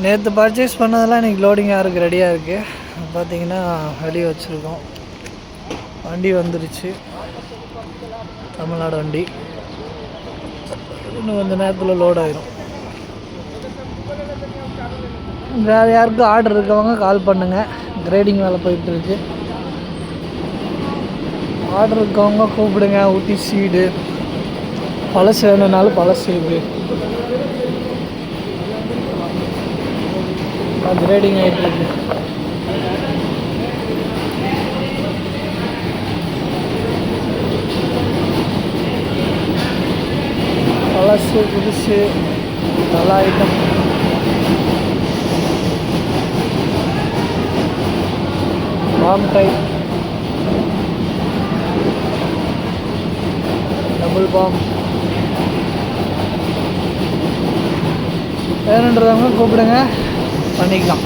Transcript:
நேற்று பர்ச்சேஸ் பண்ணதெல்லாம் இன்றைக்கி லோடிங்காக இருக்குது, ரெடியாக இருக்குது. பார்த்திங்கன்னா வெளியே வச்சுருக்கோம். வண்டி வந்துருச்சு, தமிழ்நாடு வண்டி. இன்னும் கொஞ்சம் நேரத்தில் லோட் ஆகிரும். வேறு யாருக்கும் ஆர்டர் இருக்கவங்க கால் பண்ணுங்கள். கிரேடிங் வேலை போயிட்டுருக்கு. ஆர்டர் இருக்கவங்க கூப்பிடுங்க. ஊட்டி சீடு பழசு வேணுன்னாலும் பழசு இருக்குது. கிரேடிங் ஆகிட்டுருக்கு. பழசு புதுசு நல்ல ஐட்டம். பாம் டைப், டபுள் பாம் வேணுன்றவங்க கூப்பிடுங்க, பண்ணிக்கலாம்.